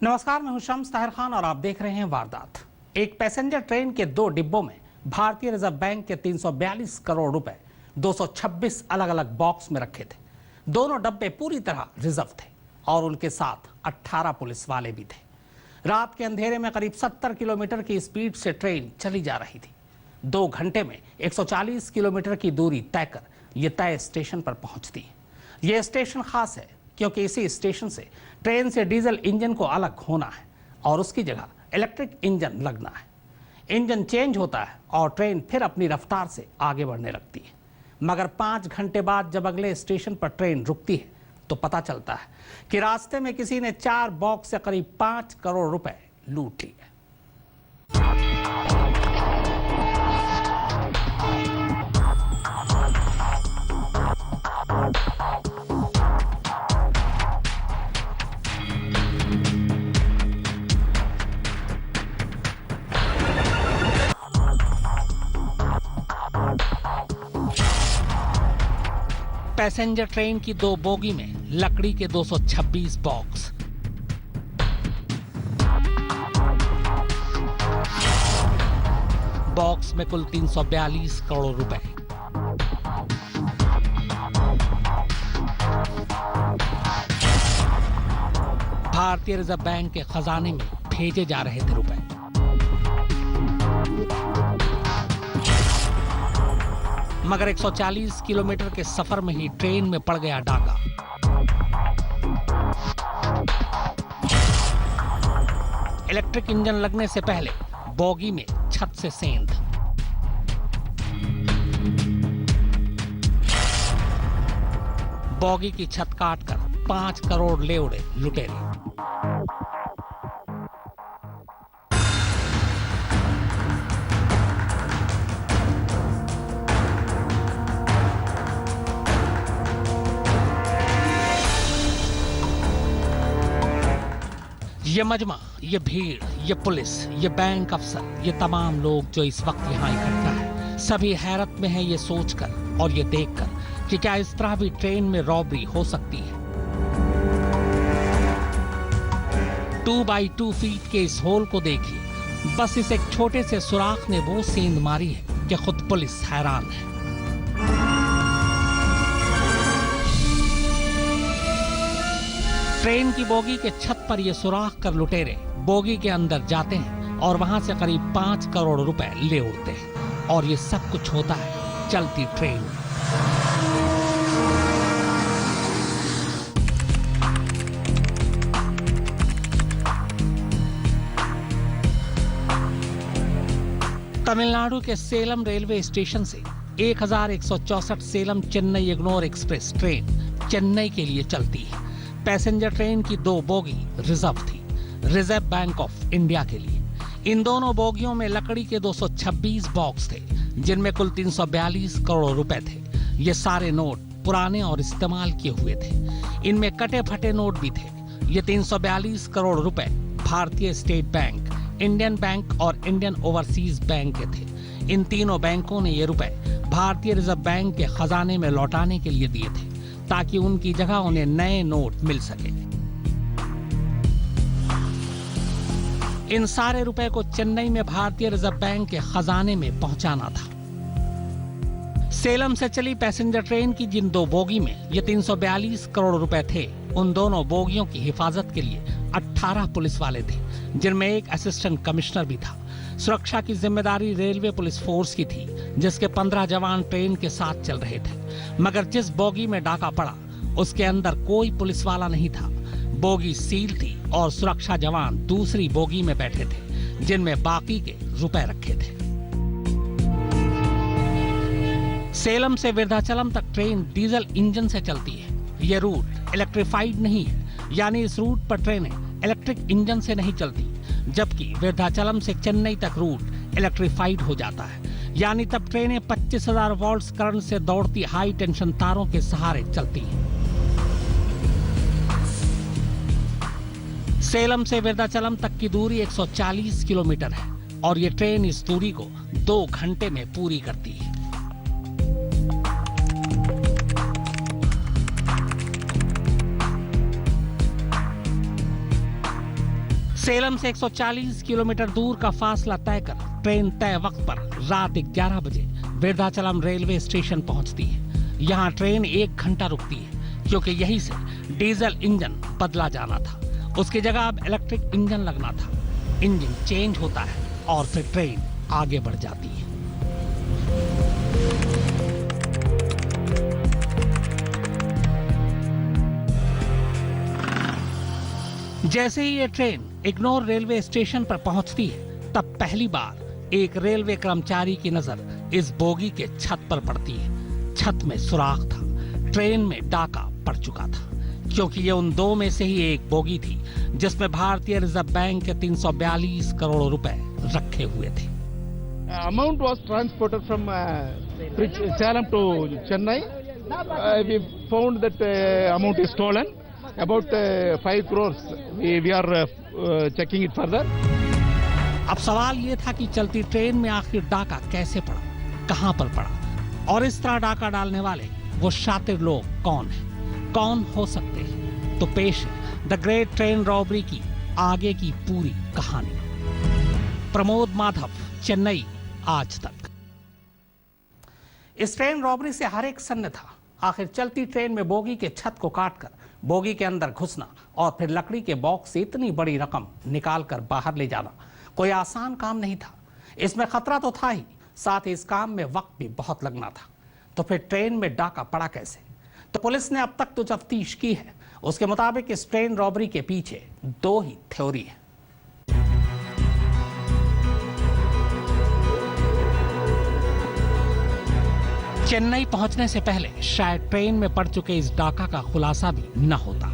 नमस्कार, मैं हूं शम्स ताहिर खान और आप देख रहे हैं वारदात। एक पैसेंजर ट्रेन के 2 डिब्बों में भारतीय रिजर्व बैंक के 342 करोड़ रुपए 226 अलग अलग बॉक्स में रखे थे। दोनों डब्बे पूरी तरह रिजर्व थे और उनके साथ 18 पुलिस वाले भी थे। रात के अंधेरे में करीब 70 किलोमीटर की स्पीड से ट्रेन चली जा रही थी। 2 घंटे में 140 किलोमीटर की दूरी तय कर यह तय स्टेशन पर पहुंचती है। यह स्टेशन खास है क्योंकि इसी स्टेशन से ट्रेन से डीजल इंजन को अलग होना है और उसकी जगह इलेक्ट्रिक इंजन लगना है। इंजन चेंज होता है और ट्रेन फिर अपनी रफ्तार से आगे बढ़ने लगती है। मगर 5 घंटे बाद जब अगले स्टेशन पर ट्रेन रुकती है तो पता चलता है कि रास्ते में किसी ने 4 बॉक्स से करीब 5 करोड़ रुपए लूट लिए। पैसेंजर ट्रेन की 2 बोगी में लकड़ी के 226 बॉक्स, बॉक्स में कुल 342 करोड़ रुपए। भारतीय रिजर्व बैंक के खजाने में भेजे जा रहे थे रुपए। मगर 140 किलोमीटर के सफर में ही ट्रेन में पड़ गया डाका। इलेक्ट्रिक इंजन लगने से पहले बोगी में छत से सेंध। बोगी की छत काटकर 5 करोड़ ले उड़े लुटेरे। ये मजमा, ये भीड़, ये पुलिस, ये बैंक अफसर, ये तमाम लोग जो इस वक्त यहाँ इकट्ठा है, सभी हैरत में है ये सोचकर और ये देखकर कि क्या इस तरह भी ट्रेन में रॉबरी हो सकती है। 2 बाई 2 फीट के इस होल को देखिए। बस इस एक छोटे से सुराख ने वो सेंध मारी है कि खुद पुलिस हैरान है। ट्रेन की बोगी के छत पर ये सुराख कर लुटेरे बोगी के अंदर जाते हैं और वहां से करीब 5 करोड़ रुपए ले उड़ते हैं। और ये सब कुछ होता है चलती ट्रेन में। तमिलनाडु के सेलम रेलवे स्टेशन से 1164 सेलम चेन्नई एग्मोर एक्सप्रेस ट्रेन चेन्नई के लिए चलती है। पैसेंजर ट्रेन की 2 बोगी रिजर्व थी, रिजर्व बैंक ऑफ इंडिया के लिए। इन दोनों बोगियों में लकड़ी के 226 बॉक्स थे जिनमें कुल 342 करोड़ रुपए थे। ये सारे नोट पुराने और इस्तेमाल किए हुए थे। इनमें कटे फटे नोट भी थे। ये 342 करोड़ रुपए भारतीय स्टेट बैंक, इंडियन बैंक और इंडियन ओवरसीज बैंक के थे। इन तीनों बैंकों ने ये रुपए भारतीय रिजर्व बैंक के खजाने में लौटाने के लिए दिए थे ताकि उनकी जगह उन्हें नए नोट मिल सके। इन सारे रुपए को चेन्नई में भारतीय रिजर्व बैंक के खजाने में पहुंचाना था। सेलम से चली पैसेंजर ट्रेन की जिन 2 बोगी में ये 342 करोड़ रुपए थे, उन दोनों बोगियों की हिफाजत के लिए 18 पुलिस वाले थे जिनमें एक असिस्टेंट कमिश्नर भी था। सुरक्षा की जिम्मेदारी रेलवे पुलिस फोर्स की थी जिसके 15 जवान ट्रेन के साथ चल रहे थे। मगर जिस बोगी में डाका पड़ा उसके अंदर कोई पुलिस वाला नहीं था। बोगी सील थी और सुरक्षा जवान दूसरी बोगी में बैठे थे जिनमें बाकी के रुपए रखे थे। सेलम से विरुद्धाचलम तक ट्रेन डीजल इंजन से चलती है। यह रूट इलेक्ट्रिफाइड नहीं है, यानी इस रूट पर ट्रेनें इलेक्ट्रिक इंजन से नहीं चलती। जबकि विरुद्धाचलम से चेन्नई तक रूट इलेक्ट्रिफाइड हो जाता है, यानी तब ट्रेनें 25,000 वोल्ट करंट से दौड़ती हाई टेंशन तारों के सहारे चलती हैं। सेलम से विरुद्धाचलम तक की दूरी 140 किलोमीटर है और ये ट्रेन इस दूरी को 2 घंटे में पूरी करती है। सेलम से 140 किलोमीटर दूर का फासला तय कर ट्रेन तय वक्त पर रात 11 बजे विरुद्धाचलम रेलवे स्टेशन पहुंचती है। यहाँ ट्रेन 1 घंटा रुकती है क्योंकि यहीं से डीजल इंजन बदला जाना था। उसकी जगह अब इलेक्ट्रिक इंजन लगना था। इंजन चेंज होता है और फिर ट्रेन आगे बढ़ जाती है। जैसे ही ये ट्रेन इग्नोर रेलवे स्टेशन पर पहुंचती है तब पहली बार एक रेलवे कर्मचारी की नजर इस बोगी के छत पर पड़ती है। छत में सुराख था। ट्रेन में डाका पड़ चुका था क्योंकि ये उन दो में से ही एक बोगी थी जिसमें भारतीय रिजर्व बैंक के 342 करोड़ रुपए रखे हुए थे। Amount was transported from Salem to Chennai. We found that amount is stolen. About 5 crores. We are checking it further. अब सवाल ये था कि चलती ट्रेन में आखिर डाका कैसे पड़ा, कहां पर पड़ा और इस तरह डाका डालने वाले वो शातिर लोग कौन हैं, कौन हो सकते हैं। तो पेश है द ग्रेट ट्रेन रॉबरी की आगे की पूरी कहानी। प्रमोद माधव, चेन्नई, आज तक। इस ट्रेन रॉबरी से हर एक सन्न था। आखिर चलती ट्रेन में बोगी के छत को काटकर बोगी के अंदर घुसना और फिर लकड़ी के बॉक्स से इतनी बड़ी रकम निकालकर बाहर ले जाना कोई आसान काम नहीं था। इसमें खतरा तो था ही, साथ ही इस काम में वक्त भी बहुत लगना था। तो फिर ट्रेन में डाका पड़ा कैसे? तो पुलिस ने अब तक तो तफ्तीश की है। उसके मुताबिक इस ट्रेन रॉबरी के पीछे 2 ही थ्योरी है। चेन्नई पहुंचने से पहले शायद ट्रेन में पड़ चुके इस डाका का खुलासा भी न होता।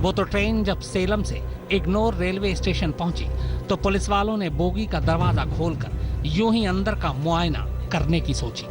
वो तो ट्रेन जब सेलम से इग्नोर रेलवे स्टेशन पहुंची तो पुलिस वालों ने बोगी का दरवाजा खोलकर यूं ही अंदर का मुआयना करने की सोची।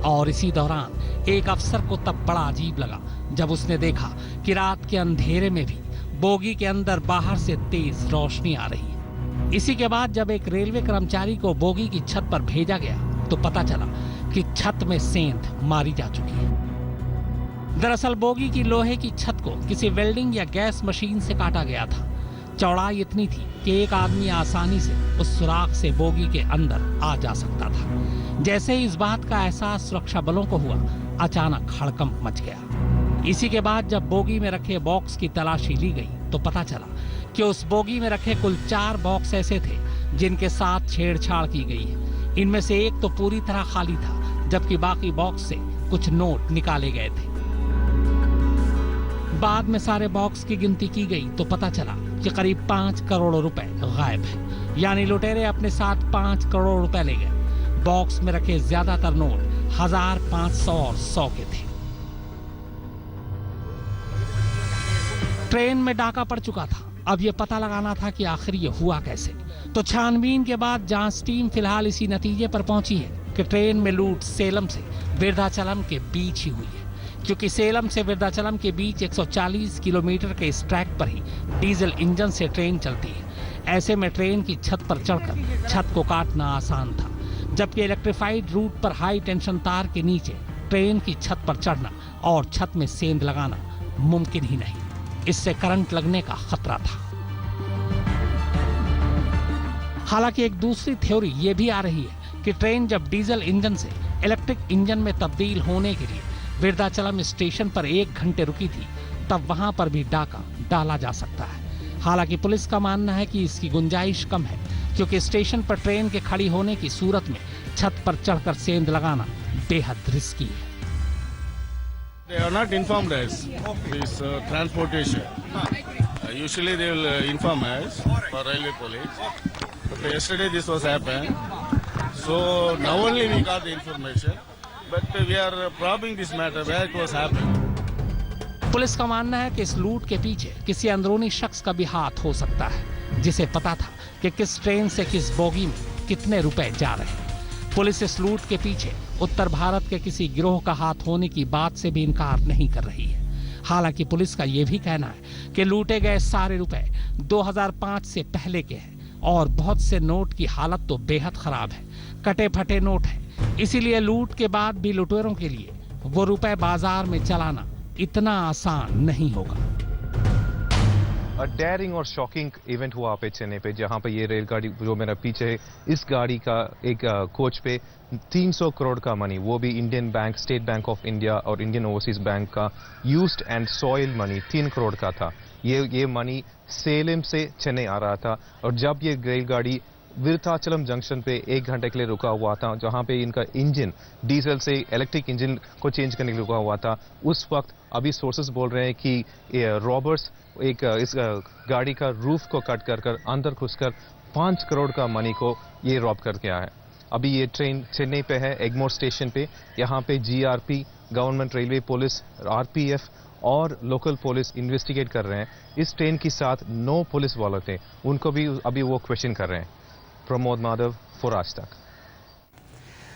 और इसी दौरान एक अफसर को तब बड़ा अजीब लगा जब उसने देखा कि रात के अंधेरे में भी बोगी के अंदर बाहर से तेज रोशनी आ रही है। इसी के बाद जब एक रेलवे कर्मचारी को बोगी की छत पर भेजा गया तो पता चला कि छत में सेंध मारी जा चुकी है। दरअसल बोगी की लोहे की छत को किसी वेल्डिंग या गैस मशीन से काटा गया था। चौड़ाई इतनी थी कि एक आदमी आसानी से उस सुराख से बोगी के अंदर आ जा सकता था। जैसे ही इस बात का एहसास सुरक्षा बलों को हुआ, अचानक हड़कंप मच गया। इसी के बाद जब बोगी में रखे बॉक्स की तलाशी ली गई तो पता चला कि उस बोगी में रखे कुल 4 बॉक्स ऐसे थे जिनके साथ छेड़छाड़ की गई है। इनमें से एक तो पूरी तरह खाली था, जबकि बाकी बॉक्स से कुछ नोट निकाले गए थे। बाद में सारे बॉक्स की गिनती की गई तो पता चला कि करीब 5 करोड़ रुपए गायब है। यानी लुटेरे अपने साथ 5 करोड़ रुपए ले गए। बॉक्स में रखे ज्यादातर नोट 1500 और 100 के थे। ट्रेन में डाका पड़ चुका था। अब यह पता लगाना था कि आखिर ये हुआ कैसे। तो छानबीन के बाद जांच टीम फिलहाल इसी नतीजे पर पहुंची है कि ट्रेन में लूट सेलम से विरुद्धाचलम के बीच ही हुई है, क्योंकि सेलम से विरुद्धाचलम के बीच 140 किलोमीटर के इस ट्रैक पर ही डीजल इंजन से ट्रेन चलती है। ऐसे में ट्रेन की छत पर चढ़कर छत को काटना आसान था, जबकि इलेक्ट्रीफाइड रूट पर हाई टेंशन तार के नीचे ट्रेन की छत पर चढ़ना और छत में सेंध लगाना मुमकिन ही नहीं। इससे करंट लगने का खतरा था। हालांकि एक दूसरी थ्योरी यह भी आ रही है कि ट्रेन जब डीजल इंजन से इलेक्ट्रिक इंजन में तब्दील होने के लिए विरुद्धाचलम स्टेशन पर 1 घंटे रुकी थी, तब वहां पर भी डाका डाला जा सकता है। हालांकि पुलिस का मानना है कि इसकी गुंजाइश कम है, क्योंकि स्टेशन पर ट्रेन के खड़ी होने की सूरत में छत पर चढ़कर सेंध लगाना बेहद रिस्की है। They are not informed us this transportation. Usually they will inform us for railway police. But yesterday this was happened. So now only we got the information. But we are probing this matter where it was happened. Police का मानना है कि इस लूट के पीछे किसी अंदरूनी शख्स का भी हाथ हो सकता है, जिसे पता था कि किस ट्रेन से किस बोगी में कितने रुपए जा रहे हैं। पुलिस इस लूट के पीछे उत्तर भारत के किसी गिरोह का हाथ होने की बात से भी इनकार नहीं कर रही है। हालांकि पुलिस का यह भी कहना है कि लूटे गए सारे रुपए 2005 से पहले के हैं और बहुत से नोट की हालत तो बेहद खराब है, कटे फटे नोट हैं। इसीलिए लूट के बाद भी लुटेरों के लिए वो रुपए बाजार में चलाना इतना आसान नहीं होगा। डेयरिंग और शॉकिंग इवेंट हुआ पे चेन्नई पे, जहां पे ये रेलगाड़ी जो मेरा पीछे है, इस गाड़ी का एक कोच पे 300 करोड़ का मनी, वो भी Indian bank, state bank of India और इंडियन ओवरसीज बैंक का used and soil money 3 crore का था। ये मनी सेलम से चेन्नई आ रहा था, और जब ये रेलगाड़ी विरुद्धाचलम जंक्शन पे 1 घंटे के लिए रुका हुआ था, जहां पे इनका इंजन डीजल से इलेक्ट्रिक इंजन को चेंज करने के लिए रुका हुआ था, उस वक्त अभी सोर्सेस बोल रहे हैं कि रॉबर्स इस गाड़ी का रूफ को कट कर अंदर घुसकर 5 करोड़ का मनी को ये रॉब कर गया है। अभी ये ट्रेन चेन्नई पे है, एगमोर स्टेशन पे। यहाँ पे GRP, government railway police, RPF और लोकल पुलिस इन्वेस्टिगेट कर रहे हैं। इस ट्रेन के साथ 9 पुलिस वाले थे, उनको भी अभी वो क्वेश्चन कर रहे हैं। प्रमोद माधव, फॉर आज तक।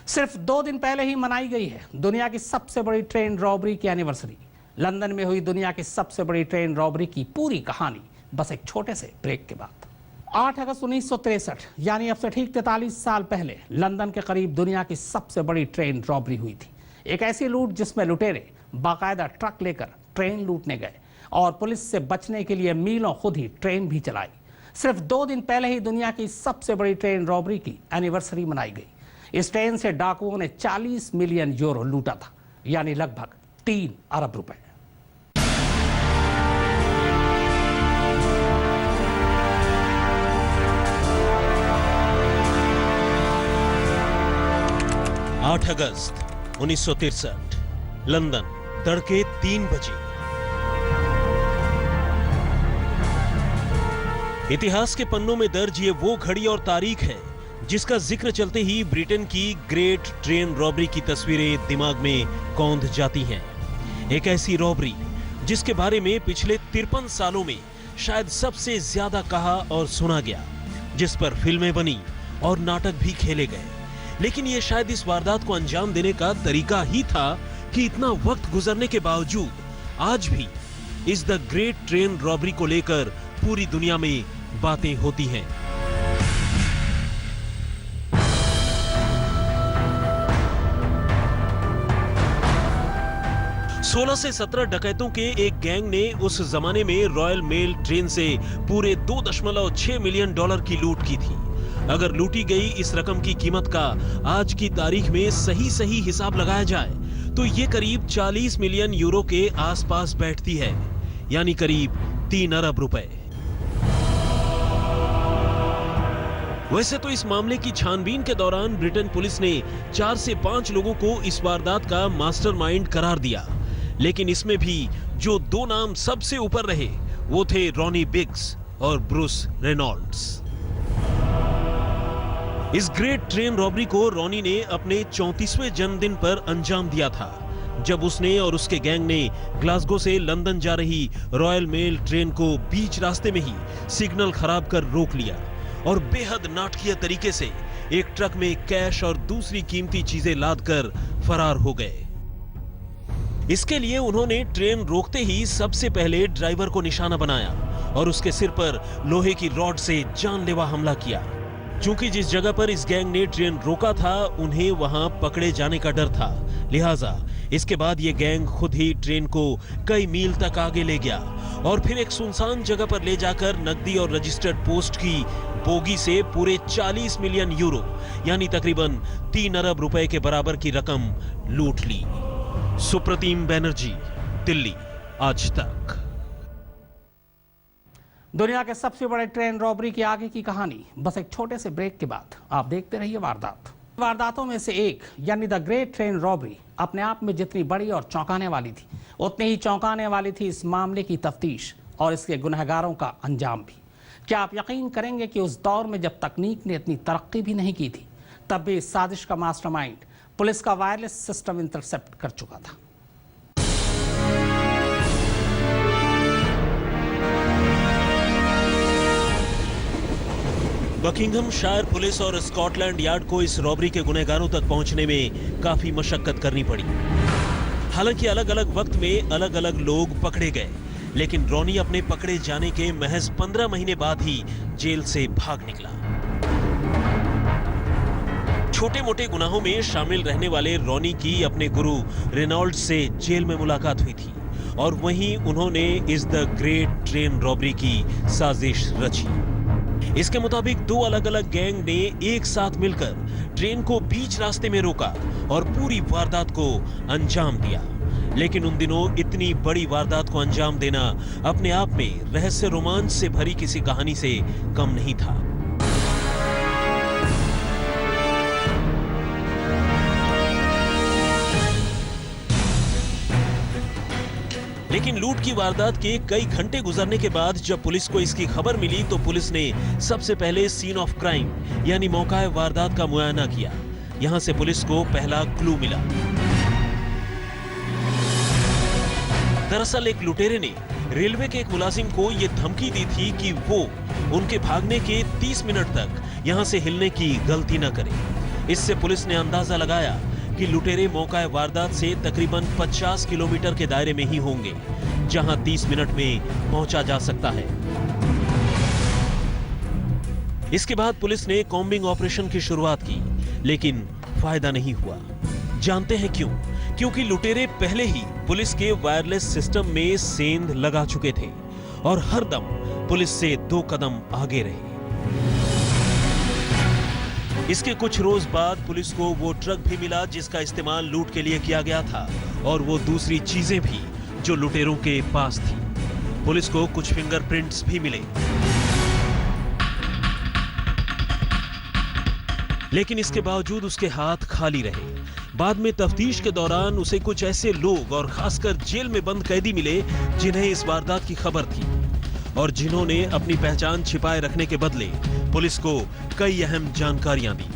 सिर्फ 2 दिन पहले ही मनाई गई है दुनिया की सबसे बड़ी ट्रेन रॉबरी की एनिवर्सरी। लंदन में हुई दुनिया की सबसे बड़ी ट्रेन रॉबरी की पूरी कहानी बस एक छोटे से ब्रेक के बाद। 8 अगस्त 1963 यानी अब से ठीक 43 साल पहले लंदन के करीब दुनिया की सबसे बड़ी ट्रेन रॉबरी हुई थी। एक ऐसी लूट जिसमें लुटेरे बाकायदा ट्रक लेकर ट्रेन लूटने गए और पुलिस से बचने के लिए मीलों खुद ही ट्रेन भी चलाई। सिर्फ 2 दिन पहले ही दुनिया की सबसे बड़ी ट्रेन रॉबरी की एनिवर्सरी मनाई गई। इस ट्रेन से डाकुओं ने 40 मिलियन यूरो लूटा था, यानी लगभग 3 अरब रुपए। आठ अगस्त 1963 लंदन, तड़के 3 बजे। इतिहास के पन्नों में दर्ज ये वो घड़ी और तारीख है जिसका जिक्र चलते ही ब्रिटेन की ग्रेट ट्रेन रॉबरी की तस्वीरें दिमाग में कौंध जाती हैं। एक ऐसी रॉबरी जिसके बारे में पिछले 53 सालों में शायद सबसे ज्यादा कहा और सुना गया, जिस पर फिल्में बनी और नाटक भी खेले गए। लेकिन यह शायद इस वारदात को अंजाम देने का तरीका ही था कि इतना वक्त गुजरने के बावजूद आज भी इस द ग्रेट ट्रेन रॉबरी को लेकर पूरी दुनिया में बातें होती हैं। 16 से 17 डकैतों के एक गैंग ने उस जमाने में रॉयल मेल ट्रेन से पूरे $2.6 मिलियन की लूट की थी। अगर लूटी गई इस रकम की कीमत का आज की तारीख में सही हिसाब लगाया जाए तो ये करीब 40 मिलियन यूरो के आसपास बैठती है, यानी करीब 3 अरब रुपए। वैसे तो इस मामले की छानबीन के दौरान ब्रिटेन पुलिस ने 4 से 5 लोगों को इस वारदात का मास्टरमाइंड करार दिया, लेकिन इसमें भी जो 2 नाम सबसे ऊपर रहे वो थे रॉनी बिग्स और ब्रूस रेनॉल्ड्स। इस ग्रेट ट्रेन रॉबरी को रॉनी ने अपने 34वें जन्मदिन पर अंजाम दिया था, जब उसने और उसके गैंग ने ग्लासगो से लंदन जा रही रॉयल मेल ट्रेन को बीच रास्ते में ही सिग्नल खराब कर रोक लिया और बेहद नाटकीय तरीके से एक ट्रक में कैश और दूसरी कीमती चीजें लादकर फरार हो गए। इसके लिए उन्होंने ट्रेन रोकते ही सबसे पहले ड्राइवर को निशाना बनाया और उसके सिर पर लोहे की रॉड से जानलेवा हमला किया। चूंकि जिस जगह पर इस गैंग ने ट्रेन रोका था उन्हें वहां पकड़े जाने का डर था, लिहाजा इसके बाद ये गैंग खुद ही ट्रेन को कई मील तक आगे ले गया और फिर एक सुनसान जगह पर ले जाकर नकदी और रजिस्टर्ड पोस्ट की बोगी से पूरे 40 मिलियन यूरो यानी तकरीबन 3 अरब रुपए के बराबर की रकम लूट ली। सुप्रतिम बैनर्जी, दिल्ली, आज तक। दुनिया के सबसे बड़े ट्रेन रॉबरी की आगे की कहानी बस एक छोटे से ब्रेक के बाद। आप देखते रहिए वारदात। वारदातों में से एक यानी द ग्रेट ट्रेन रॉबरी अपने आप में जितनी बड़ी और चौंकाने वाली थी, उतनी ही चौंकाने वाली थी इस मामले की तफ्तीश और इसके गुनहगारों का अंजाम भी। क्या आप यकीन करेंगे कि उस दौर में जब तकनीक ने इतनी तरक्की भी नहीं की थी, तब भी इस साजिश का मास्टरमाइंड पुलिस का वायरलेस सिस्टम इंटरसेप्ट कर चुका था। बकिंघम शायर पुलिस और स्कॉटलैंड यार्ड को इस रॉबरी के गुनहगारों तक पहुंचने में काफी मशक्कत करनी पड़ी। हालांकि अलग अलग वक्त में अलग अलग लोग पकड़े गए, लेकिन रॉनी अपने पकड़े जाने के महज 15 महीने बाद ही जेल से भाग निकला। छोटे मोटे गुनाहों में शामिल रहने वाले रॉनी की अपने गुरु रेनॉल्ड्स से जेल में मुलाकात हुई थी और वहीं उन्होंने इस द ग्रेट ट्रेन रॉबरी की साजिश रची। इसके मुताबिक दो अलग अलग गैंग ने एक साथ मिलकर ट्रेन को बीच रास्ते में रोका और पूरी वारदात को अंजाम दिया। लेकिन उन दिनों इतनी बड़ी वारदात को अंजाम देना अपने आप में रहस्य रोमांच से भरी किसी कहानी से कम नहीं था। लेकिन लूट की वारदात के कई घंटे गुजरने के बाद जब पुलिस को इसकी खबर मिली तो पुलिस ने सबसे पहले सीन ऑफ क्राइम यानी मौका वारदात का मुआयना किया। यहां से पुलिस को पहला क्लू मिला। दरअसल एक लुटेरे ने रेलवे के एक मुलाजिम को यह धमकी दी थी कि वो उनके भागने के 30 मिनट तक यहां से हिलने की गलती न करे। इससे पुलिस ने अंदाजा लगाया कि लुटेरे मौका वारदात से तकरीबन 50 किलोमीटर के दायरे में ही होंगे, जहां 30 मिनट में पहुंचा जा सकता है। इसके बाद पुलिस ने कॉम्बिंग ऑपरेशन की शुरुआत की, लेकिन फायदा नहीं हुआ। जानते हैं क्यों? क्योंकि लुटेरे पहले ही पुलिस के वायरलेस सिस्टम में सेंध लगा चुके थे और हरदम पुलिस से 2 कदम आगे रहे। इसके कुछ रोज बाद पुलिस को वो ट्रक भी मिला जिसका इस्तेमाल लूट के लिए किया गया था और वो दूसरी चीजें भी जो लुटेरों के पास थी। पुलिस को कुछ फिंगरप्रिंट्स भी मिले, लेकिन इसके बावजूद उसके हाथ खाली रहे। बाद में तफ्तीश के दौरान उसे कुछ ऐसे लोग और खासकर जेल में बंद कैदी मिले जिन्हें इस वारदात की खबर थी और जिन्होंने अपनी पहचान छिपाए रखने के बदले पुलिस को कई अहम जानकारियां दी।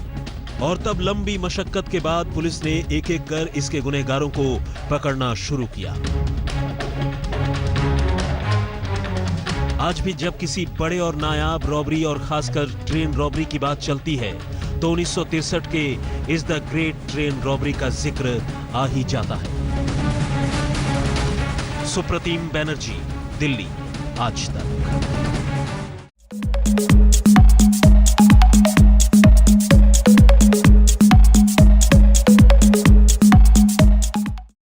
और तब लंबी मशक्कत के बाद पुलिस ने एक-एक कर इसके गुनहगारों को पकड़ना शुरू किया। आज भी जब किसी बड़े और नायाब रॉबरी और खासकर ट्रेन रॉबरी की बात चलती है तो 1963 के इस द ग्रेट ट्रेन रॉबरी का जिक्र आ ही जाता है। सुप्रतिम बैनर्जी, दिल्ली, आज तक।